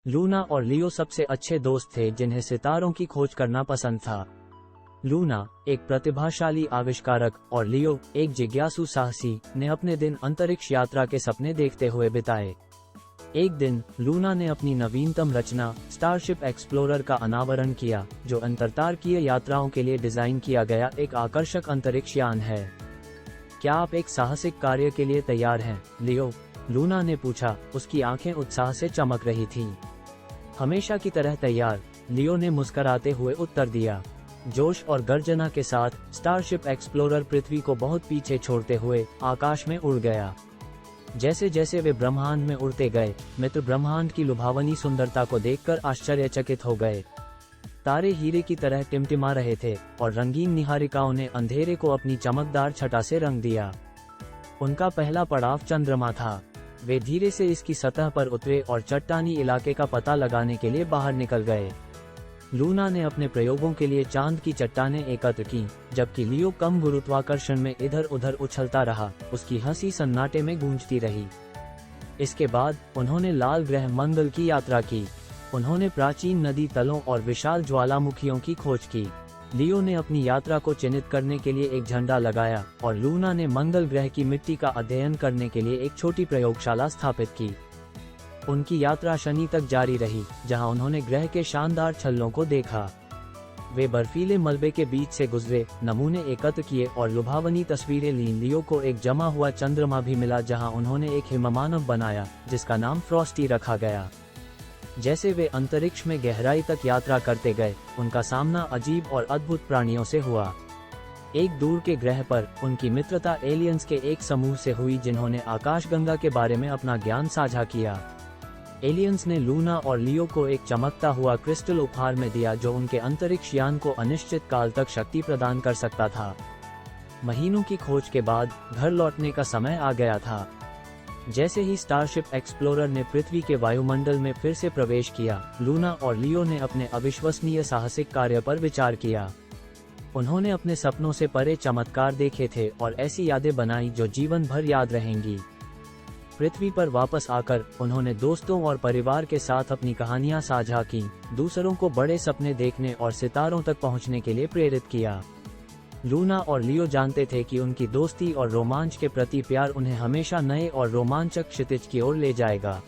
Luna और लियो सबसे अच्छे दोस्त थे जिन्हें सितारों की खोज करना पसंद था। लूना, एक प्रतिभाशाली आविष्कारक, और लियो, एक जिज्ञासु साहसी, ने अपने दिन अंतरिक्ष यात्रा के सपने देखते हुए बिताए। एक दिन, लूना ने अपनी नवीनतम रचना, स्टारशिप एक्सप्लोरर का अनावरण किया, जो अंतर्तारकीय यात्राओं के लिए डिजाइन किया गया एक आकर्षक अंतरिक्ष यान है। क्या आप एक साहसिक कार्य के लिए तैयार हैं, लियो? लूना ने पूछा, उसकी आंखें उत्साह से चमक रही थीं। हमेशा की तरह तैयार, लियो ने मुस्कुराते हुए उत्तर दिया। जोश और गर्जना के साथ स्टारशिप एक्सप्लोरर पृथ्वी को बहुत पीछे छोड़ते हुए आकाश में उड़ गया। जैसे जैसे वे ब्रह्मांड में उड़ते गए, मित्र ब्रह्मांड की लुभावनी सुंदरता को देखकर आश्चर्यचकित हो गए। तारे हीरे की तरह टिमटिमा रहे थे, और रंगीन निहारिकाओं ने अंधेरे को अपनी चमकदार छटा से रंग दिया। उनका पहला पड़ाव चंद्रमा था। वे धीरे से इसकी सतह पर उतरे और चट्टानी इलाके का पता लगाने के लिए बाहर निकल गए। लूना ने अपने प्रयोगों के लिए चांद की चट्टानें एकत्र की, जबकि लियो कम गुरुत्वाकर्षण में इधर उधर उछलता रहा। उसकी हंसी सन्नाटे में गूंजती रही। इसके बाद उन्होंने लाल ग्रह मंगल की यात्रा की। उन्होंने प्राचीन नदी तलों और विशाल ज्वालामुखियों की खोज की। लियो ने अपनी यात्रा को चिन्हित करने के लिए एक झंडा लगाया, और लूना ने मंगल ग्रह की मिट्टी का अध्ययन करने के लिए एक छोटी प्रयोगशाला स्थापित की। उनकी यात्रा शनि तक जारी रही, जहां उन्होंने ग्रह के शानदार छल्लों को देखा। वे बर्फीले मलबे के बीच से गुजरे, नमूने एकत्र किए और लुभावनी तस्वीरें लीं। लियो को एक जमा हुआ चंद्रमा भी मिला, जहां उन्होंने एक हिममानव बनाया, जिसका नाम फ्रॉस्टी रखा गया। जैसे वे अंतरिक्ष में गहराई तक यात्रा करते गए, उनका सामना अजीब और अद्भुत प्राणियों से हुआ। एक दूर के ग्रह पर उनकी मित्रता एलियंस के एक समूह से हुई, जिन्होंने आकाशगंगा के बारे में अपना ज्ञान साझा किया। एलियंस ने लूना और लियो को एक चमकता हुआ क्रिस्टल उपहार में दिया, जो उनके अंतरिक्ष यान को अनिश्चित काल तक शक्ति प्रदान कर सकता था। महीनों की खोज के बाद घर लौटने का समय आ गया था। जैसे ही स्टारशिप एक्सप्लोरर ने पृथ्वी के वायुमंडल में फिर से प्रवेश किया, लूना और लियो ने अपने अविश्वसनीय साहसिक कार्य पर विचार किया। उन्होंने अपने सपनों से परे चमत्कार देखे थे और ऐसी यादें बनाई जो जीवन भर याद रहेंगी। पृथ्वी पर वापस आकर उन्होंने दोस्तों और परिवार के साथ अपनी कहानियां साझा की, दूसरों को बड़े सपने देखने और सितारों तक पहुंचने के लिए प्रेरित किया। लूना और लियो जानते थे कि उनकी दोस्ती और रोमांच के प्रति प्यार उन्हें हमेशा नए और रोमांचक क्षितिज की ओर ले जाएगा।